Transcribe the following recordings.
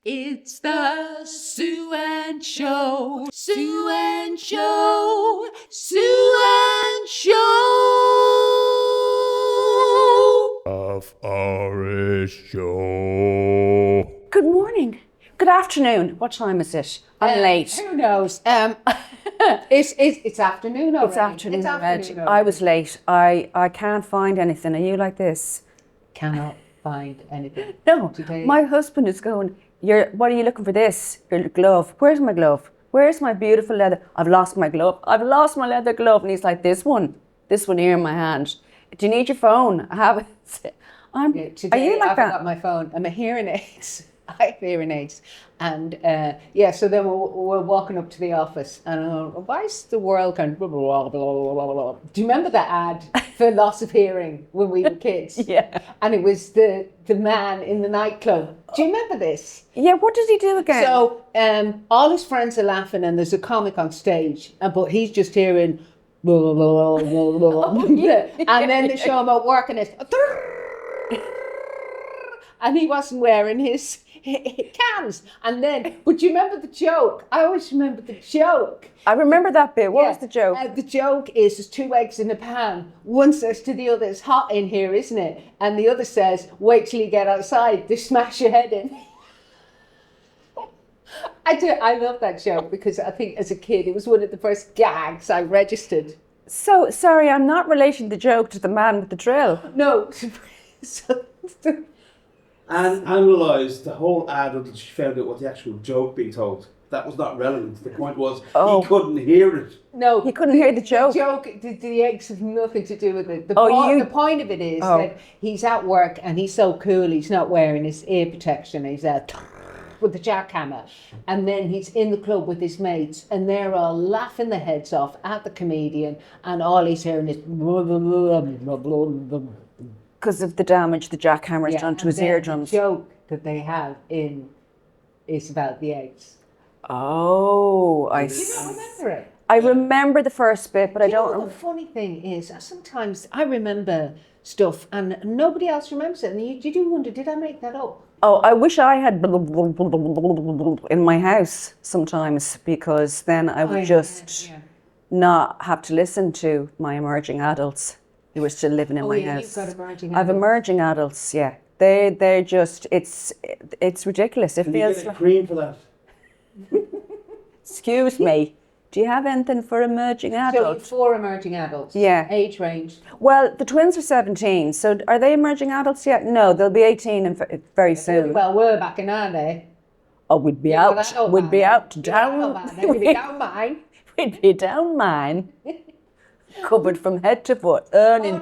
It's the Sue Ann Show. Sue Ann Show. Sue Ann Show. Half-hourish show. Good morning. Good afternoon. What time is it? I'm late. Who knows? It's afternoon already. It's afternoon already. already. I was late. I can't find anything. Are you like this? Cannot find anything. No. Today. My husband is going, what are you looking for this? Your glove. Where's my glove? Where's my beautiful leather? I've lost my glove. I've lost my leather glove. And he's like, this one here in my hand. Do you need your phone? I have it. Today, are you like I've that? got my phone. I'm a hearing aids. I have hearing aids. And so then we're walking up to the office and why is the world kind of blah, blah, blah, blah, blah, blah. Do you remember that ad for loss of hearing when we were kids? Yeah. And it was the man in the nightclub. Do you remember this? Yeah, what does he do again? So all his friends are laughing and there's a comic on stage, but he's just hearing blah, blah, blah, blah, blah, blah. And then they show him at work and it's and he wasn't wearing his cans. And then, but you remember the joke? I always remember the joke. I remember that bit. What was the joke? The joke is there's two eggs in a pan. One says to the other, it's hot in here, isn't it? And the other says, wait till you get outside, they smash your head in. I love that joke because I think as a kid, it was one of the first gags I registered. So, sorry, I'm not relating the joke to the man with the drill. No. And analysed the whole ad until she found out what the actual joke being told. That was not relevant. The point was he couldn't hear it. No, he couldn't hear the joke. The eggs have nothing to do with it. The point of it is that he's at work and he's so cool. He's not wearing his ear protection. He's out with the jackhammer, and then he's in the club with his mates, and they're all laughing their heads off at the comedian, and all he's hearing is because of the damage the jackhammer's done to his eardrums. The joke that they have is about the eggs. Oh, I see. You don't remember it? I remember the first bit, but I don't remember. The funny thing is, sometimes I remember stuff and nobody else remembers it. And you do wonder, did I make that up? Oh, I wish I had in my house sometimes, because then I would not have to listen to my emerging adults who were still living in my house. You've got emerging adults. I've emerging adults, yeah. They're just, it's ridiculous. It Can feels you get a cream for that? Excuse me. Do you have anything for emerging adults? So 4 emerging adults. Yeah. Age range. Well, the twins are 17, so are they emerging adults yet? No, they'll be 18 very soon. Well, we're back in our day. Oh, we'd be out. We'd be out down. We'd be down mine. We'd be down mine. Covered from head to foot, earning,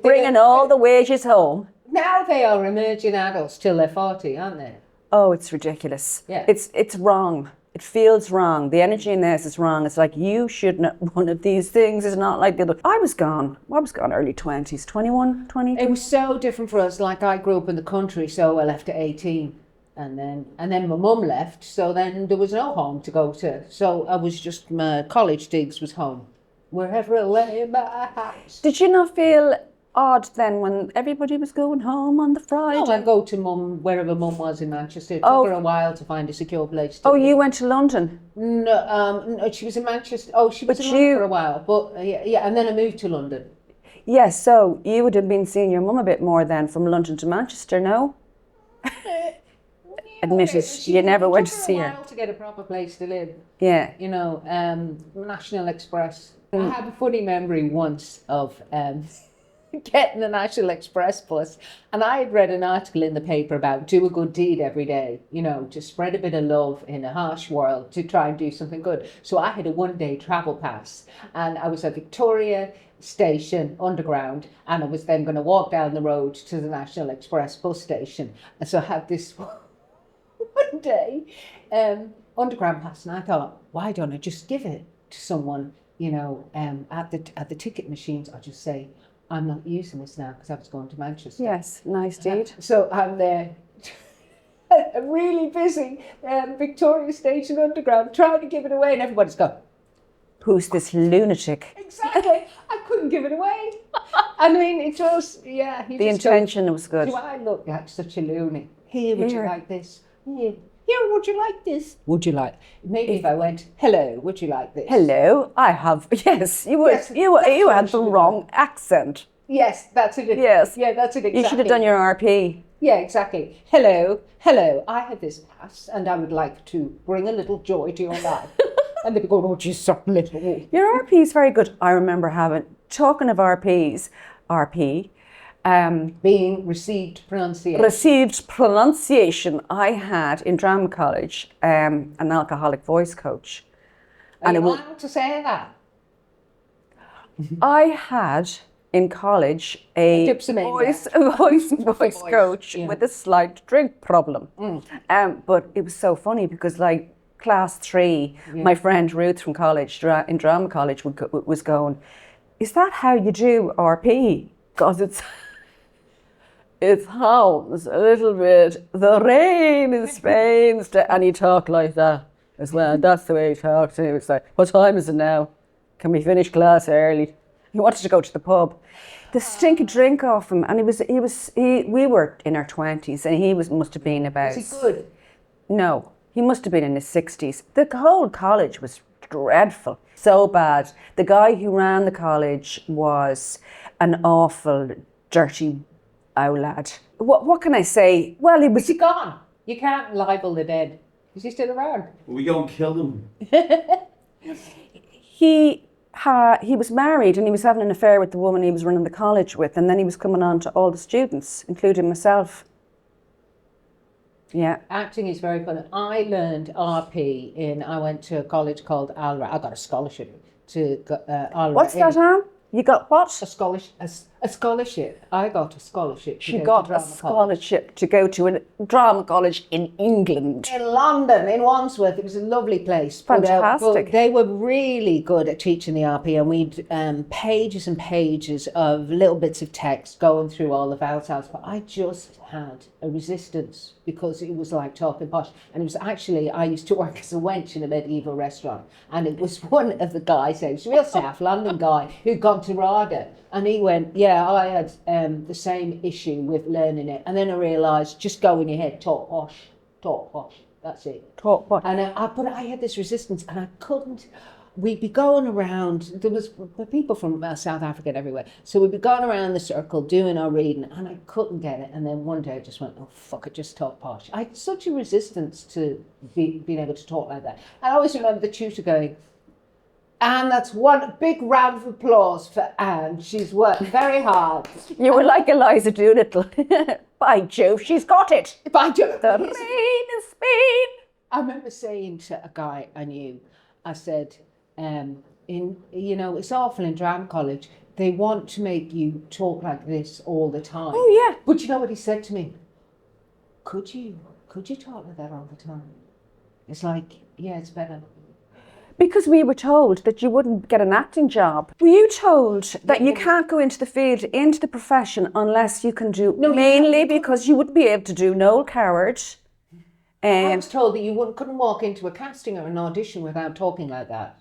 bringing all the wages home. Now they are emerging adults till they're 40, aren't they? Oh, it's ridiculous. Yeah. It's wrong. It feels wrong. The energy in this is wrong. It's like, you shouldn't, one of these things is not like the other. I was gone early 20s, 21, 20. It was so different for us. Like, I grew up in the country, so I left at 18. And then my mum left, so then there was no home to go to. So I was just, my college digs was home. Wherever I lay in my house. Did you not feel odd then when everybody was going home on the Friday? No, I'd go to mum, wherever mum was in Manchester. It took her a while to find a secure place to live. You went to London? No, she was in Manchester. Oh, she was in London for a while. But and then I moved to London. Yes, so you would have been seeing your mum a bit more then from London to Manchester, no? Admit it, you never went to see her. It took her a while to get a proper place to live. Yeah. You know, National Express. I have a funny memory once of getting the National Express bus, and I had read an article in the paper about do a good deed every day, you know, to spread a bit of love in a harsh world, to try and do something good. So I had a 1-day travel pass, and I was at Victoria Station Underground, and I was then going to walk down the road to the National Express bus station. And so I had this 1-day Underground pass, and I thought, why don't I just give it to someone, you know, at the ticket machines? I'll just say, I'm not using this now because I was going to Manchester. Yes, nice deed. So I'm there, really busy, Victoria Station Underground, trying to give it away, and everybody's gone, who's this lunatic? Exactly. I couldn't give it away. I mean, it was, The intention was good. Do I look like such a loony? Here, would you like this? Here, would you like this? Would you like? Maybe if I went, hello, would you like this? Hello, I have. Yes, you would. Yes, you that's you what had I the should wrong accent. Yes, that's it. Yes. Yeah, that's it exactly. You should have done your RP. Yeah, exactly. Hello, I have this pass and I would like to bring a little joy to your life. And they'd be going, oh, geez, something little. Your RP is very good. I remember talking of RPs, RP, Being received pronunciation. received pronunciation. I had in drama college an alcoholic voice coach. Are you it was- allowed to say that? I had in college a Dipsomania. voice coach yeah. with a slight drink problem. But it was so funny because like class 3, my friend Ruth from college, in drama college, was going, is that how you do RP? Because it sounds a little bit, the rain in Spain, and he talked like that as well. That's the way he talked. He was like, what time is it now? Can we finish class early? He wanted to go to the pub. The stinky drink off him, and we were in our 20s, and he must have been about... Is he good? No, he must have been in his 60s. The whole college was dreadful, so bad. The guy who ran the college was an awful, dirty lad. What can I say? Well, he was... Is he gone? You can't libel the dead. Is he still around? We go and kill them. He was married and he was having an affair with the woman he was running the college with, and then he was coming on to all the students, including myself. Yeah. Acting is very fun. I learned RP I went to a college called Alra. I got a scholarship to Alra. What's that, Anne? You got what? A scholarship. I got a scholarship. She got a scholarship to go to a drama college in England. In London, in Wandsworth. It was a lovely place. Fantastic. But they were really good at teaching the RP, and we'd pages and pages of little bits of text going through all the vowel sounds. But I just had a resistance because it was like talking posh. And it was actually, I used to work as a wench in a medieval restaurant, and it was one of the guys, it was a real South London guy, who'd gone to RADA. And he went, yeah, I had the same issue with learning it. And then I realised, just go in your head, talk posh, that's it. Talk posh. And but I had this resistance and I couldn't, we'd be going around, there was people from South Africa and everywhere. So we'd be going around the circle doing our reading and I couldn't get it. And then one day I just went, oh, fuck it, just talk posh. I had such a resistance to being able to talk like that. And I always remember the tutor going, and that's one big round of applause for Anne. She's worked very hard. You were like Eliza Doolittle. By Jove, she's got it. By Jove. The rain in Spain. I remember saying to a guy I knew, I said, it's awful in drama college. They want to make you talk like this all the time. Oh, yeah. But you know what he said to me? Could you talk like that all the time? It's like, yeah, it's better. Because we were told that you wouldn't get an acting job. Were you told that you can't go into the field, into the profession, unless you can do, mainly because you wouldn't be able to do Noel Coward. I was told that you couldn't walk into a casting or an audition without talking like that,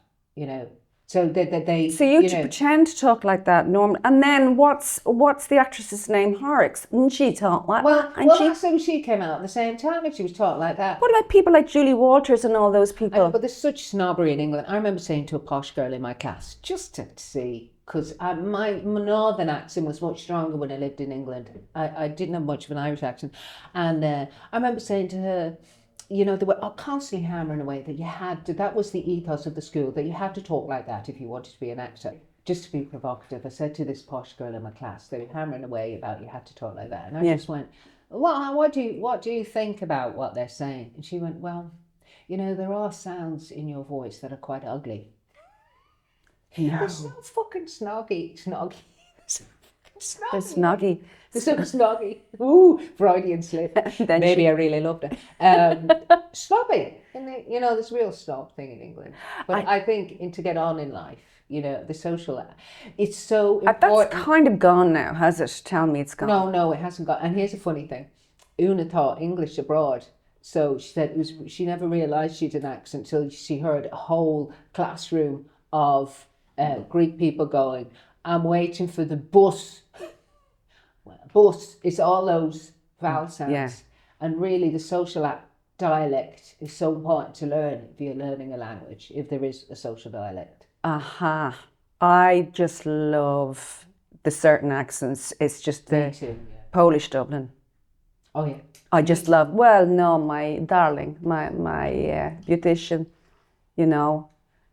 So they So you to pretend to talk like that normally. And then what's the actress's name? Horrocks. And she talk like that. That's when she came out at the same time and she was taught like that. What about people like Julie Walters and all those people? But there's such snobbery in England. I remember saying to a posh girl in my class, just to see, because my northern accent was much stronger when I lived in England. I didn't have much of an Irish accent. And I remember saying to her, they were constantly hammering away that you had to, that was the ethos of the school, that you had to talk like that if you wanted to be an actor. Just to be provocative, I said to this posh girl in my class, they were hammering away about you had to talk like that. And I just went, well, what do you think about what they're saying? And she went, well, there are sounds in your voice that are quite ugly. No. They're so fucking snoggy. They're snoggy. They're so snoggy. Ooh, Freudian slip. Maybe I really loved it. Snobbing. There's a real snob thing in England. But I think to get on in life, the social, it's so important. That's kind of gone now, has it? Tell me it's gone. No, it hasn't gone. And here's a funny thing. Una taught English abroad. So she said she never realised she had an accent until she heard a whole classroom of Greek people going, I'm waiting for the bus. Bus is all those vowel sounds. Yeah. And really the social dialect is so important to learn if you're learning a language, if there is a social dialect? Aha. I just love the certain accents. It's just Me the too, yeah. Polish Dublin. Oh, yeah. I just love, well, no, my darling, my beautician, you know,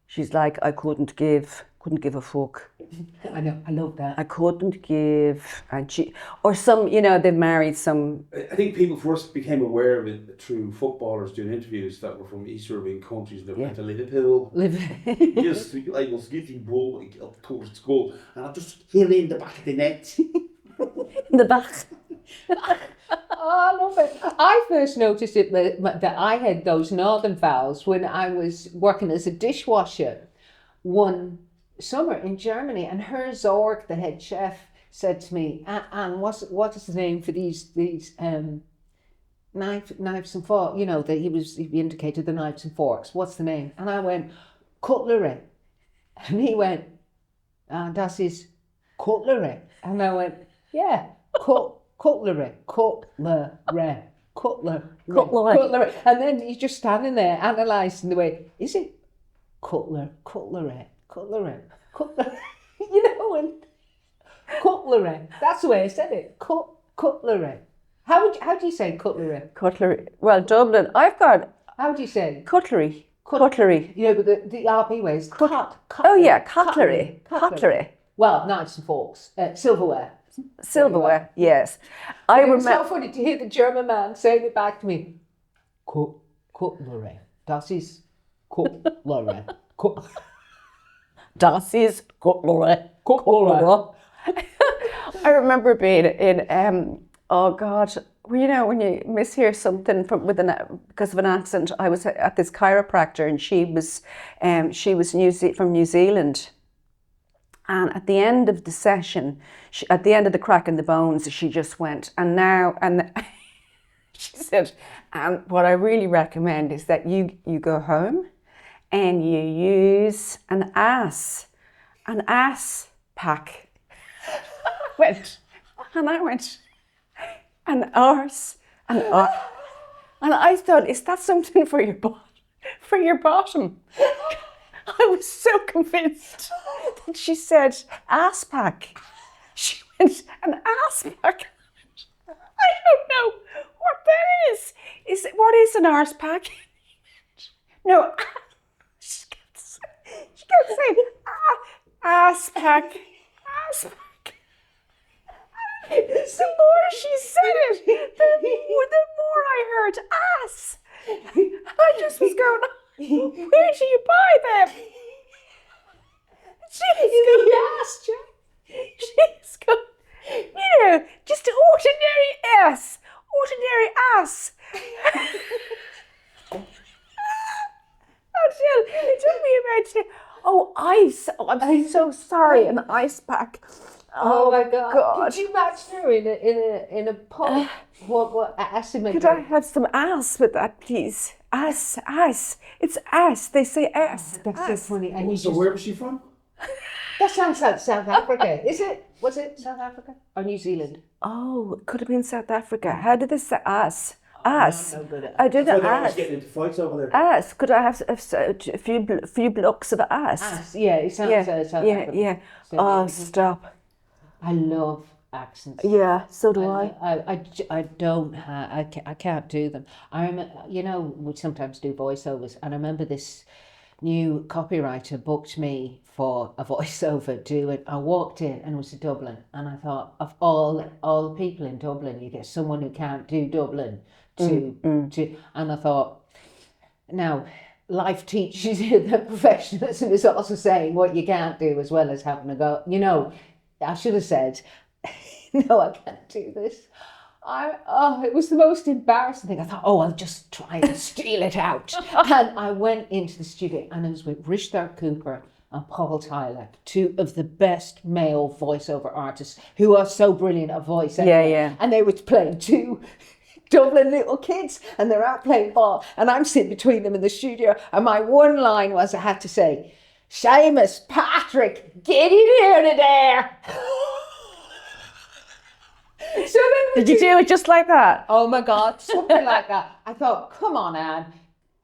she's like, I couldn't give a fuck. I know, I love that. I couldn't give, and she, or some, you know, they married some. I think people first became aware of it through footballers doing interviews that were from East European countries that went to Liverpool. Yes, I was getting ball up towards goal, and I just hit in the back of the net. In the back. Oh, I love it. I first noticed it that I had those northern vowels when I was working as a dishwasher one summer in Germany, and Herr Zorg, the head chef, said to me, "Anne, what is the name for these knives and forks? You know, that he indicated the knives and forks. What's the name?" And I went, "Cutlery," and he went, "Das ist cutlery," and I went, "Yeah, cutlery. And then he's just standing there analysing the way, is it cutlery, you know, and cutlery. That's the way I said it, cutlery. How do you say cutlery? Cutlery. Well, Dublin, I've got How do you say? cutlery. Cutlery. You know, but the RP way is cut. Oh yeah, cutlery. Cutlery. Well, knives and forks, silverware. Silverware, yes. I It was so remember. funny to hear the German man saying it back to me. Cutlery. Das ist cutlery. Das ist cutlery. Cutlery. I remember being in, oh God, well, you know, when you mishear something because of an accent. I was at this chiropractor, and she was from New Zealand. And at the end of the session, at the end of the crack in the bones, she just went, she said, and what I really recommend is that you go home and you use an ass pack. I went, an arse, and I thought, is that something for your bottom? I was so convinced that she said ass pack. She went, an ass pack. I don't know what that is. What is an arse pack? No, she kept saying ass pack. Ass pack. The more she said it, the more I heard ass. I just was going, where do you buy them? She's going, you know, just ordinary ass. It took me about, I'm so sorry, an ice pack. Oh my God. Could you match her in a pub? What ass in Could I have some ass with that, please? Ass. It's ass. They say ass. That's so funny. And So where was she from? That sounds like South Africa. Is it? Was it South Africa or New Zealand? Oh, it could have been South Africa. How did they say ass? Ass. No good at I did I thought I was ass. getting into fights over there. Ass. Could I have a few blocks of ass? ass. Yeah, it sounds South Africa. Yeah. So Oh, stop. I love accents. Yeah, so do I. I don't have, I can't do them. I remember, you know, we sometimes do voiceovers, and I remember this new copywriter booked me for a voiceover doing. I walked in and it was to Dublin, and I thought, of all the people in Dublin, you get someone who can't do Dublin to and I thought, now life teaches you that professionalism is also saying what you can't do as well as having a go. You know, I should have said, no, I can't do this. It was the most embarrassing thing. I thought, I'll just try and steal it out. And I went into the studio, and it was with Richard Cooper and Paul Tyler, two of the best male voiceover artists who are so brilliant at voice. Anyway. Yeah. And they were playing two Dublin little kids, and they're out playing ball, and I'm sitting between them in the studio, and my one line was I had to say, Seamus, Patrick, get in here to there. So then Did you do it just like that? oh my God, something like that. I thought, come on, Anne.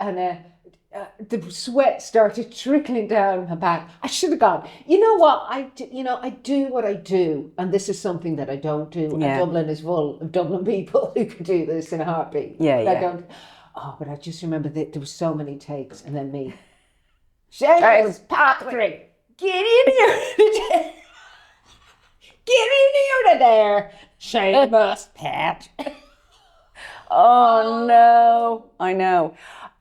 And the sweat started trickling down my back. I should have gone. You know what? I do what I do. And this is something that I don't do. And Yeah. Dublin is full of Dublin people who can do this in a heartbeat. Yeah, But I yeah. don't. Oh, but I just remember that there were so many takes. And then me. Seamus Patrick, get in here. Get in here to there. Seamus Pat. Oh no, I know.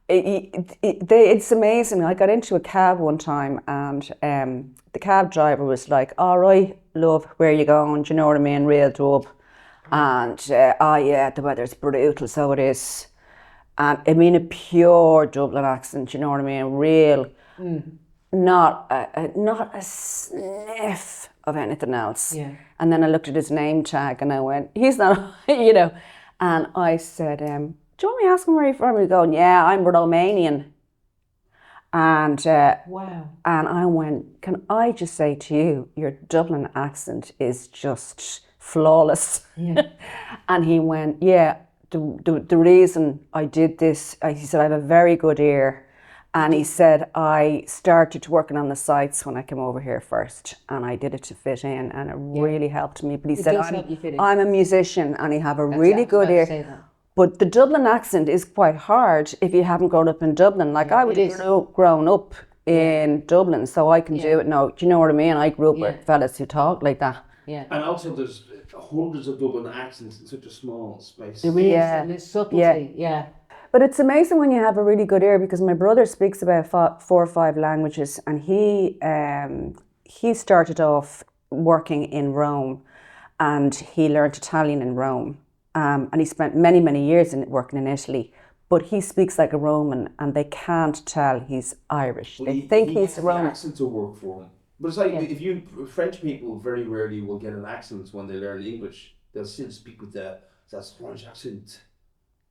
It's amazing. I got into a cab one time and the cab driver was like, all right, love, where you going? Do you know what I mean? Real dub. And, oh yeah, the weather's brutal, so it is. And I mean a pure Dublin accent, you know what I mean? Real, not a sniff of anything else. Yeah. And then I looked at his name tag and I went, he's not, you know. And I said, do you want me to ask him where you're from? He's going, yeah, I'm Romanian. And Wow. and I went, can I just say to you, your Dublin accent is just flawless. Yeah. And he went, yeah, the reason I did this, he said, I have a very good ear. And he said, I started working on the sites when I came over here first. And I did it to fit in and it really helped me. But he said, does help you fit in. I'm a musician and I have a really good I was about to say ear. that. But the Dublin accent is quite hard if you haven't grown up in Dublin. Like I would it is. have grown up in Dublin, so I can do it now. Do you know what I mean? I grew up with fellas who talk like that. Yeah. And also, there's hundreds of Dublin accents in such a small space. There really Yeah. is. And there's subtlety. Yeah. But it's amazing when you have a really good ear because my brother speaks about 4 or 5 languages and he started off working in Rome and he learned Italian in Rome. And he spent many, many years working in Italy. But he speaks like a Roman and they can't tell he's Irish. They think he's the Roman. accent to work for him. But it's like if French people very rarely will get an accent when they learn English. They'll still speak with that French accent.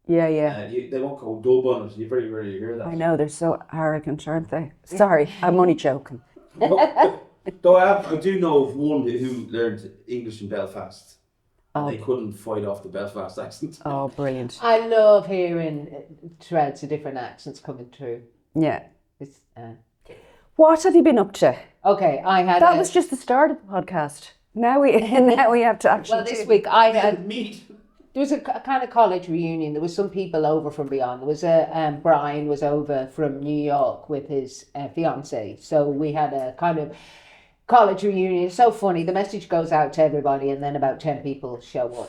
Yeah, yeah. They won't go dub on it. You very rarely hear that. I know, they're so arrogant, aren't they? Sorry, I'm only joking. Though I do know of one who learned English in Belfast. And they couldn't fight off the Belfast accent. Oh, brilliant. I love hearing threads of different accents coming through. Yeah. It's, What have you been up to? okay, I had That was just the start of the podcast. Now we have to actually. well, this week I had Meat. there was a kind of college reunion. There was some people over from beyond. There was Brian was over from New York with his fiance. So we had a kind of college reunion. It's so funny. The message goes out to everybody, and then about 10 people show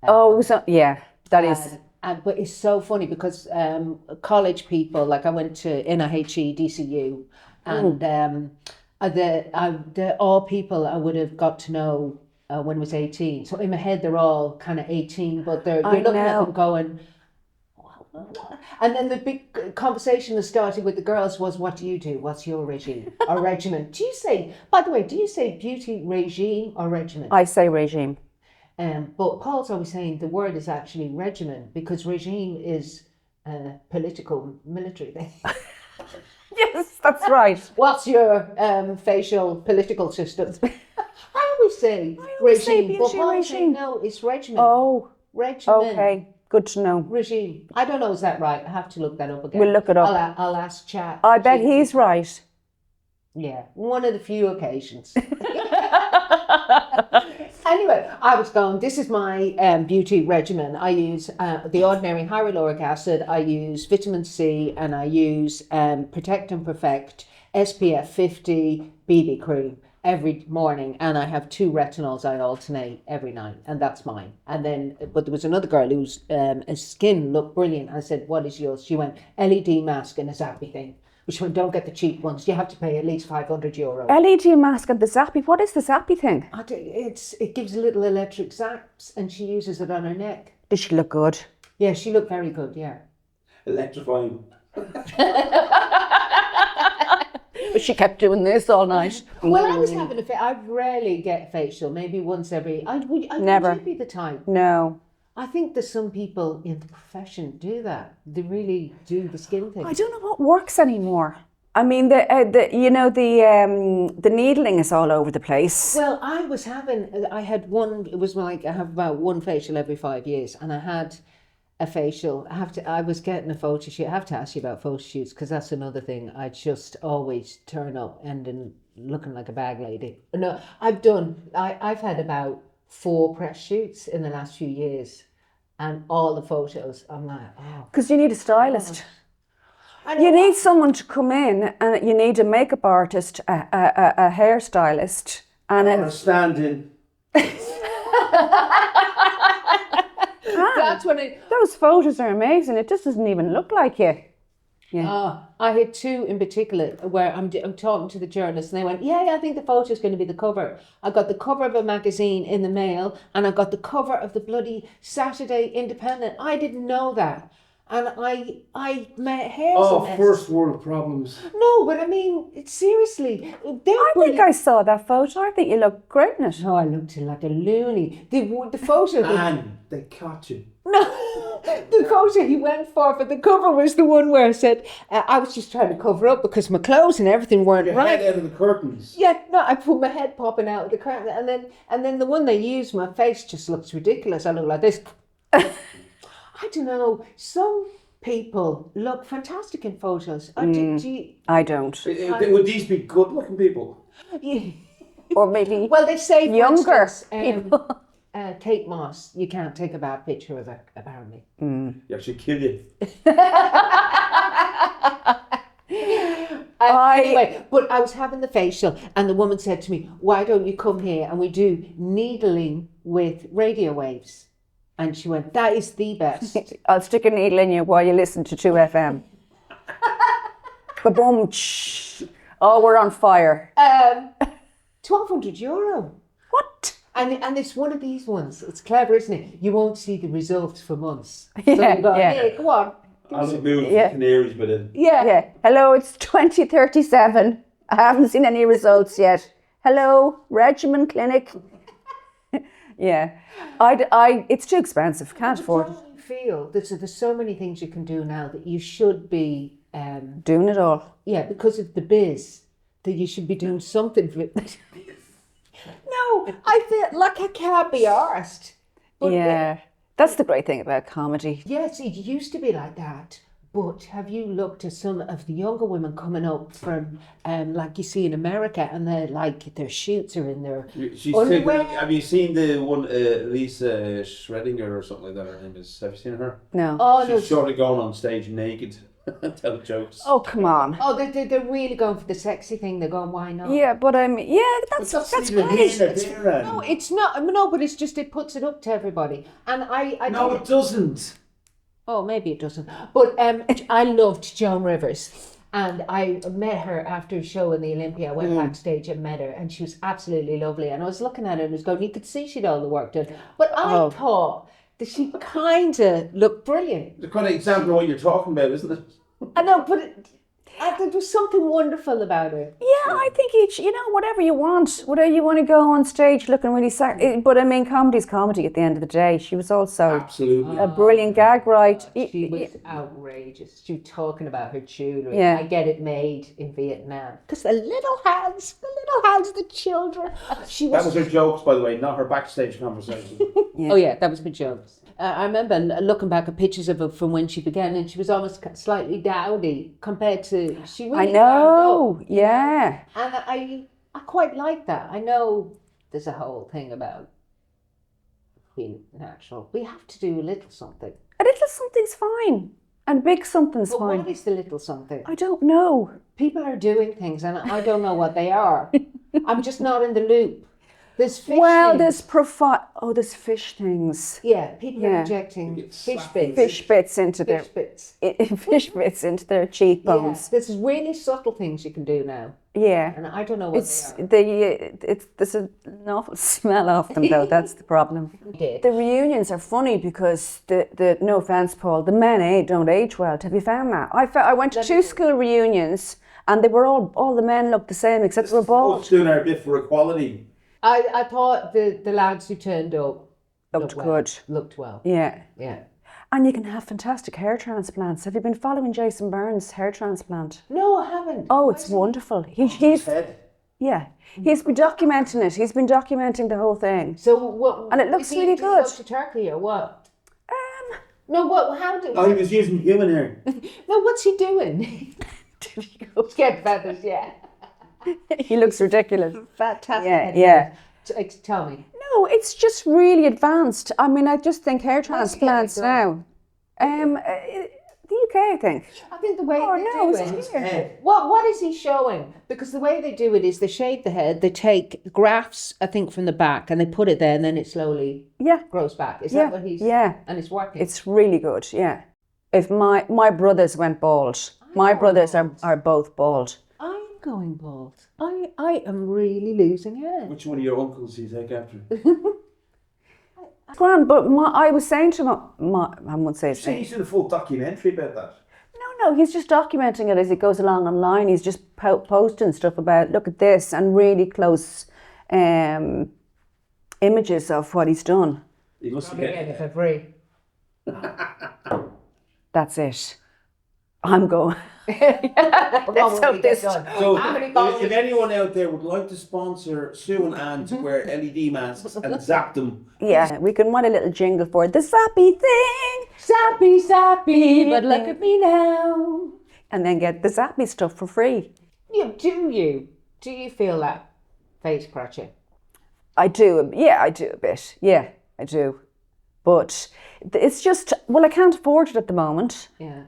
up. Yeah, that is. But it's so funny because college people, like I went to NIHE, DCU, and they're all people I would have got to know when I was 18. So in my head, they're all kind of 18, but you're looking at them going, and then the big conversation that started with the girls was, what do you do? What's your regime or regimen? By the way, do you say beauty regime or regimen? I say regime. But Paul's always saying the word is actually regimen because regime is a political military thing. Yes, that's right. What's your facial political system? I always say regime, but Paul saying no, it's regimen. Oh, regimen. okay. Good to know. Regime. I don't know, is that right? I have to look that up again. We'll look it up. I'll ask Chat. I bet he's right. Yeah, one of the few occasions. Anyway, I was going, this is my beauty regimen. I use the ordinary hyaluronic acid, I use vitamin C, and I use Protect and Perfect SPF 50 BB cream every morning, and I have 2 retinols I alternate every night, and that's mine. And then, but there was another girl whose skin looked brilliant. I said, what is yours? She went, LED mask and a zappy thing. Which one, don't get the cheap ones. You have to pay at least €500. LED mask and the zappy. What is the zappy thing? It gives little electric zaps, and she uses it on her neck. Does she look good? Yeah, she looked very good. Yeah. Electrifying. But she kept doing this all night. Well, I was having I rarely get facial. Maybe once every. Never. Would you be the type? No. I think there's some people in the profession do that. They really do the skin thing. I don't know what works anymore. I mean, the needling is all over the place. Well, I had one, it was like, I have about one facial every 5 years, and I had a facial. I was getting a photo shoot. I have to ask you about photo shoots, because that's another thing. I just always turn up and then looking like a bag lady. No, I've had about 4 press shoots in the last few years, and all the photos, I'm like, oh. Because you need a stylist. You need someone to come in, and you need a makeup artist, a hairstylist, and a stand-in. That's when those photos are amazing. It just doesn't even look like you. Yeah. I had 2 in particular where I'm talking to the journalists, and they went, yeah, I think the photo is going to be the cover. I got the cover of a magazine in the Mail, and I got the cover of the bloody Saturday Independent. I didn't know that. And I met hairs. Oh, first world problems. No, but I mean, seriously. I think I saw that photo. I think you look great in it. Oh, I looked like a loony. The photo. And they caught you. No, the photo he went for the cover was the one where I said, I was just trying to cover up because my clothes and everything weren't right. Head out of the curtains. Yeah, no, I put my head popping out of the curtain, and then the one they used, my face just looks ridiculous. I look like this. I don't know. Some people look fantastic in photos. I don't. Would these be good-looking people? Yeah. Or maybe well, they say younger people. Kate Moss, you can't take a bad picture of her, apparently. Yeah, she'll kill you. Anyway, but I was having the facial, and the woman said to me, why don't you come here and we do needling with radio waves? And she went, that is the best. I'll stick a needle in you while you listen to 2FM. Ba-boom. Oh, we're on fire. €1,200. What? And it's one of these ones. It's clever, isn't it? You won't see the results for months. Yeah, so you go, yeah. Hey, go on. I'll be moving to Canaries by then. Yeah. Hello, it's 2037. I haven't seen any results yet. Hello, regimen clinic. Yeah. It's too expensive. Can't afford it. I feel there's so many things you can do now that you should be doing it all. Yeah, because of the biz, that you should be doing something for it. No, I feel like I can't be arsed. Yeah, that's the great thing about comedy. Yes, it used to be like that. But have you looked at some of the younger women coming up from, like you see in America, and their shoots are in their underwear? Have you seen the one, Lisa Schredinger or something like that? Her name is. Have you seen her? No. Oh, She's shortly going on stage naked and tell jokes. Oh, come on. Oh, they're really going for the sexy thing. They're going, why not? Yeah, but I mean, that's great. No, it's not. No, but it's just it puts it up to everybody, and I. No, it doesn't. Oh, maybe it doesn't. But I loved Joan Rivers, and I met her after a show in the Olympia. I went backstage and met her, and she was absolutely lovely. And I was looking at her and was going, you could see she'd all the work done. But I thought that she kind of looked brilliant. The kind of example of what you're talking about, isn't it? I know, but there was something wonderful about her. Yeah, I think whatever you want. Whatever you want to go on stage looking really sexy. But I mean, comedy's comedy at the end of the day. She was also absolutely a brilliant gag writer. She was outrageous. She was talking about her children. Yeah. I get it made in Vietnam. Because the little hands, the children. That was her jokes, by the way, not her backstage conversation. Yeah. Oh yeah, that was her jokes. I remember looking back at pictures of her from when she began, and she was almost slightly dowdy compared to she. Really I know, up, yeah. And I quite like that. I know there's a whole thing about being natural. We have to do a little something. A little something's fine, and big something's but fine. What is the little something? I don't know. People are doing things, and I don't know what they are. I'm just not in the loop. There's fish things. There's fish things. Yeah, people are injecting fish bits into their cheekbones. Yeah, there's really subtle things you can do now. Yeah, and I don't know what they are. There's an awful smell of them though. That's the problem. The reunions are funny because the no offense, Paul, the men don't age well. Have you found that? I went to 2 school reunions, and they were all the men looked the same except they were bald. Us doing our bit for equality. I thought the lads who turned up looked good. Looked well. Yeah. Yeah. And you can have fantastic hair transplants. Have you been following Jason Byrne's hair transplant? No, I haven't. Oh, it's wonderful. He's Head. yeah. He's been documenting it. He's been documenting the whole thing. So what? And it looks is he- really did he go good. to Turkey or what? No, what? How did? Oh, he was using human hair. No, what's he doing? Get feathers, yeah. He looks ridiculous. Fantastic. Yeah, yeah. Tell me. No, it's just really advanced. I mean, I just think hair transplants it now. The UK, I think. I think the way Oh, they no, do it's it. here. What is he showing? Because the way they do it is they shave the head, they take grafts, I think, from the back, and they put it there, and then it slowly Yeah, grows back. Is Yeah, that what he's? yeah. And it's working. it's really good, yeah. If my brothers went bald, my brothers are both bald. I'm going bald. I am really losing hair. Which one of your uncles do you take after? Grand, but I was saying to him, I won't say his So name. he's in a full documentary about that. No, he's just documenting it as it goes along online. He's just posting stuff about, look at this, and really close images of what he's done. He must have Get get. it for free. That's it. I'm going. Let's hope this- So, How many followers? if anyone out there would like to sponsor Sue and Anne to wear LED masks and zap them, Yeah, we can want a little jingle for the zappy thing. Sappy, sappy, but look at me now. And then get the zappy stuff for free. Do you feel that face crutching? I do. Yeah, I do a bit. Yeah, I do. But it's just, well, I can't afford it at the moment. Yeah.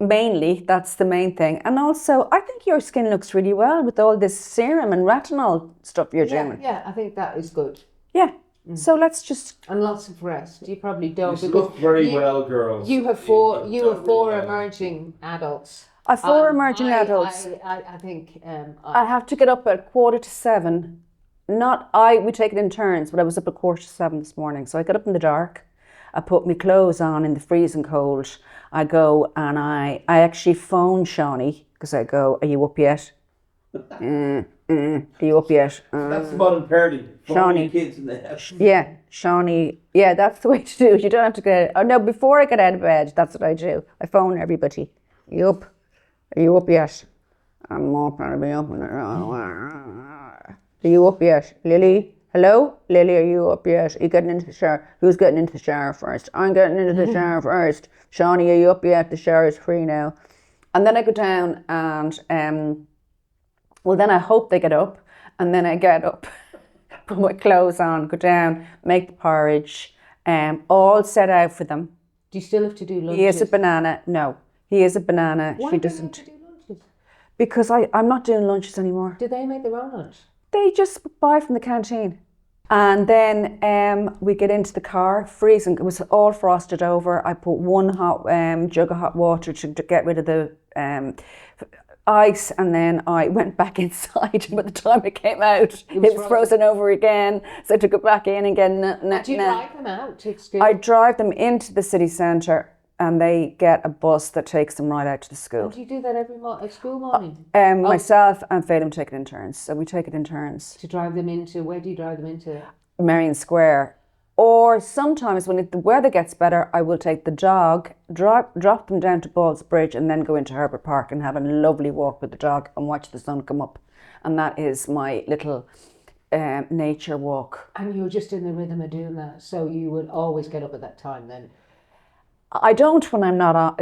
Mainly, that's the main thing. And also, I think your skin looks really well with all this serum and retinol stuff you're doing. Yeah, I think that is good. Yeah. So let's just, And lots of rest. You probably don't you because look very you- well, girls. You have four done really well. emerging adults. for emerging adults, I think I have to get up at 6:45. We take it in turns, but I was up at 6:45 this morning. So I get up in the dark. I put my clothes on in the freezing cold. I go and I actually phone Shawnee because I go, are you up yet? Are you up yet? That's the modern party. Shawnee. Kids in the house. Yeah, Shawnee. Yeah, that's the way to do it. You don't have to get. Oh no, before I get out of bed, that's what I do. I phone everybody. Are you up? Are you up yet? I'm not going to be up. Are you up yet, Lily? Hello, Lily. Are you up yet? Are you getting into the shower? Who's getting into the shower first? I'm getting into the shower first. Shawnee, are you up yet? The shower is free now. And then I go down and well, then I hope they get up, and then I get up, put my clothes on, go down, make the porridge, all set out for them. do you still have to do lunches? He is a banana. No, he is a banana. Why She do you doesn't. have to do lunches? Because I'm not doing lunches anymore. Do they make their own lunch? They just buy from the canteen. And then we get into the car, freezing. It was all frosted over. I put one hot jug of hot water to get rid of the ice, and then I went back inside. And by the time it came out, it was frozen over again. So I took it back in again. Do you drive them out to school? I drive them into the city centre, and they get a bus that takes them right out to the school. Do you do that every school morning? Myself and Phelim take it in turns. So we take it in turns. To drive them into, where do you drive them into? Marion Square. Or sometimes when the weather gets better, I will take the dog, drop them down to Ball's Bridge, and then go into Herbert Park and have a lovely walk with the dog and watch the sun come up. And that is my little nature walk. And you were just in the rhythm of doing that, so you would always get up at that time then. I don't when I'm not on.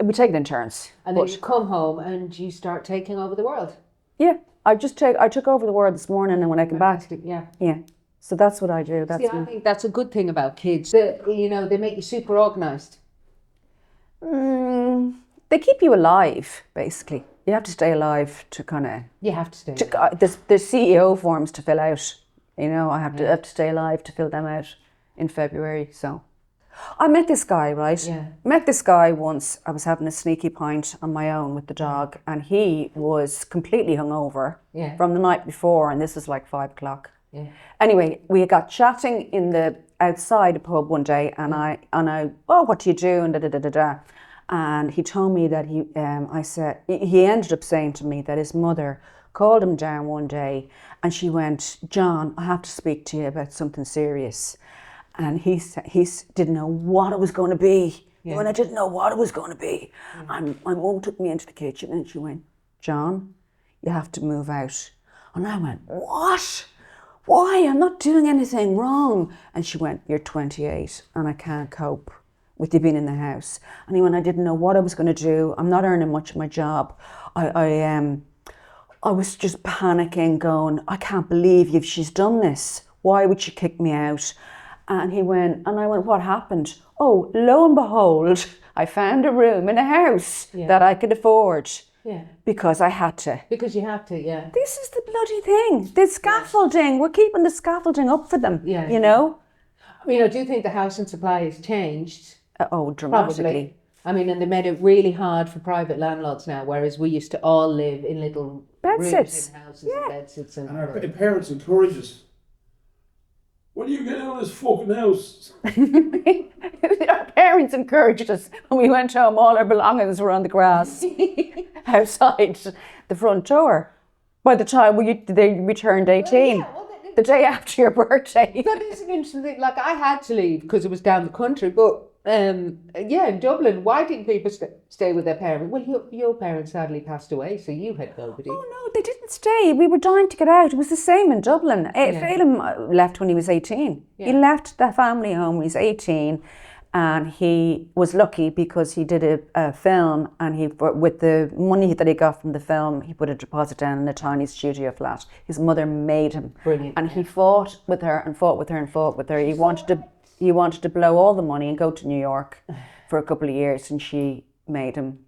We take it in turns. And then you come home and you start taking over the world. Yeah, I took over the world this morning, and when I came back, Yeah. yeah. So that's what I do. That's See, I think that's a good thing about kids. They make you super organised. They keep you alive, basically. You have to stay alive to kind of. You have to stay. There's CEO forms to fill out. I have to stay alive to fill them out in February. So, I met this guy, right? Yeah. Met this guy once. I was having a sneaky pint on my own with the dog, and he was completely hungover from the night before, and this was like 5 o'clock. Yeah. Anyway, we got chatting outside a pub one day, and I what do you do, and da. And he told me that he ended up saying to me that his mother called him down one day, and she went, John, I have to speak to you about something serious. And he didn't know what it was going to be. when I didn't know what it was going to be. And my mum took me into the kitchen and she went, John, you have to move out. And I went, what? Why? I'm not doing anything wrong. And she went, you're 28 and I can't cope with you being in the house. And when I didn't know what I was going to do, I'm not earning much in my job. I was just panicking, going, I can't believe she's done this. Why would she kick me out? And I went, what happened? Oh, lo and behold, I found a room in a house that I could afford. Yeah. Because I had to. Because you have to, yeah. This is the bloody thing. The scaffolding. We're keeping the scaffolding up for them, you know? I mean, I do think the housing supply has changed. Dramatically. Probably. I mean, and they made it really hard for private landlords now, whereas we used to all live in little bedsits in houses and bedsits. And our parents encourage us. When are you getting out of this fucking house? Our parents encouraged us. When we went home, all our belongings were on the grass outside the front door. By the time they turned 18, the day after your birthday. That is an interesting thing. Like, I had to leave because it was down the country, but in Dublin, why didn't people stay with their parents? Well, your parents sadly passed away, so you had nobody. Oh no, they didn't stay. We were dying to get out. It was the same in Dublin. Phelim left when he was 18. He left the family home when he was 18, and he was lucky because he did a film, and with the money that he got from the film, he put a deposit down in a tiny studio flat. His mother made him. Brilliant. And he fought with her and fought with her and fought with her. He wanted to blow all the money and go to New York for a couple of years, and she made him.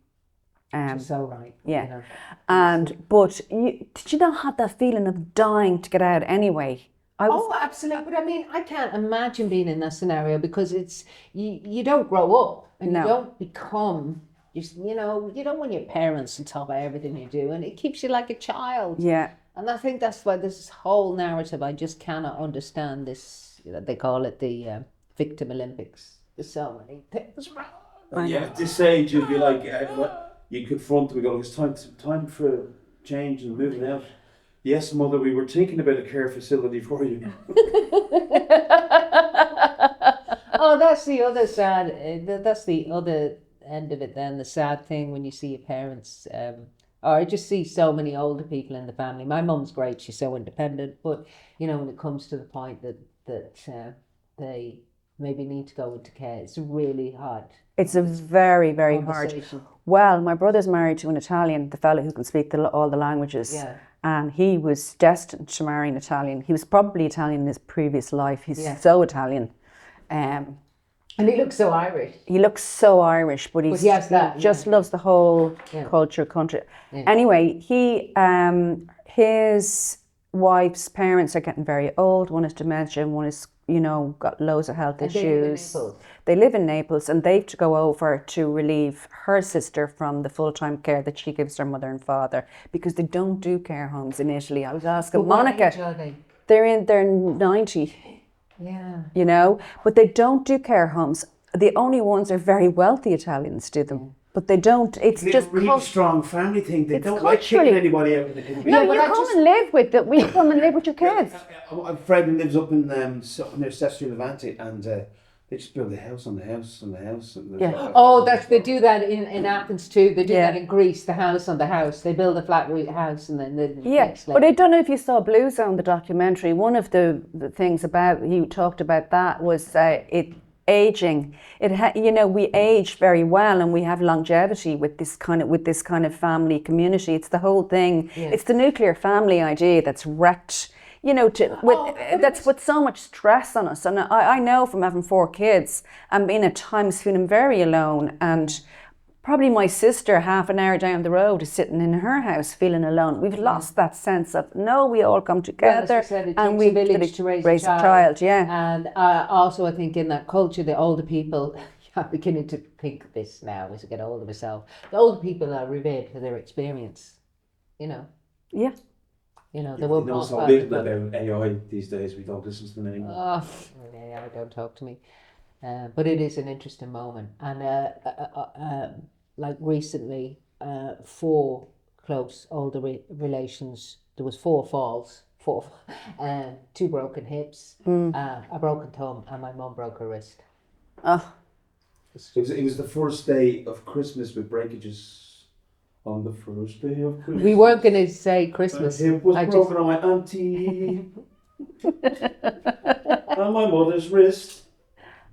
So right. Yeah. You know. But did you not have that feeling of dying to get out anyway? Absolutely. But I mean, I can't imagine being in that scenario because it's you don't grow up and you don't become you don't want your parents on top of everything you do, and it keeps you like a child. Yeah. And I think that's why this whole narrative, I just cannot understand this. They call it the Victim Olympics. There's so many things wrong. At this age, you'd be like, you confront them and go, it's time for change and moving out. Yes, mother, we were thinking about a care facility for you. Oh, that's the other sad. That's the other end of it. Then the sad thing when you see your parents. I just see so many older people in the family. My mum's great; she's so independent. But when it comes to the point that they maybe need to go into care, it's really hard. It's a very, very hard. Well, my brother's married to an Italian, the fellow who can speak all the languages. Yeah. And he was destined to marry an Italian. He was probably Italian in his previous life. He's so Italian. And he looks so Irish. He looks so Irish, but he just loves the whole culture, country. Yeah. Anyway, his wife's parents are getting very old. One is dementia, one is, got loads of health issues. They live in Naples, and they have to go over to relieve her sister from the full-time care that she gives her mother and father, because they don't do care homes in Italy. I was asking Monica. What age are they? They're 90. Yeah. But they don't do care homes. The only ones are very wealthy Italians do them. But they don't. It's just a really strong family thing. They don't like culturally. kicking anybody out. No, you come and live with them. We come and live with your kids. A friend who lives up in near Sestri Levante, and they just build a house on the house on the house. And they do that in Athens too. They do that in Greece. The house on the house. They build a flat roof house and then But I don't know if you saw Blue Zone, the documentary. One of the things he talked about that was aging. We age very well, and we have longevity with this kind of family community. It's the whole thing. Yeah. It's the nuclear family idea that's wrecked. That's put so much stress on us. And I know from having 4 kids and being at times feeling very alone, and probably my sister half an hour down the road is sitting in her house feeling alone. We've lost that sense of, we all come together and we village to raise a child. And also I think in that culture, the older people, I'm beginning to think this now as I get older myself, the older people are revered for their experience, Yeah. They won't know so little about AI these days. We don't listen to them anymore. AI don't talk to me. But it is an interesting moment. And like recently, 4 close older relations, there was 4 falls, 2 broken hips, a broken thumb, and my mum broke her wrist. Oh. It was the first day of Christmas with breakages. On the first day of Christmas. We weren't going to say Christmas. It was broken on my auntie. On my mother's wrist.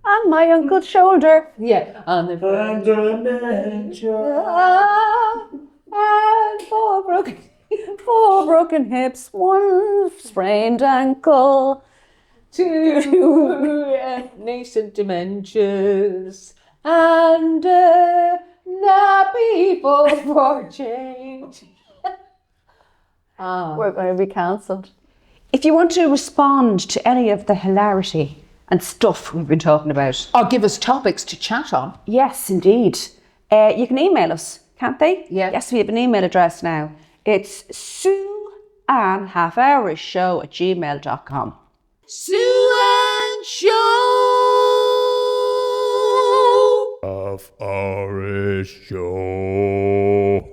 On my uncle's shoulder. Yeah. On the And dementia. and Four broken hips, one sprained ankle. two nascent dementias and nappy for change. We're going to be cancelled. If you want to respond to any of the hilarity and stuff we've been talking about, Or give us topics to chat on. yes, indeed, you can email us, can't they? Yeah. Yes, we have an email address now. It's sueannehalfhourishshow@gmail.com. Sueanne Show! Half-hourish show.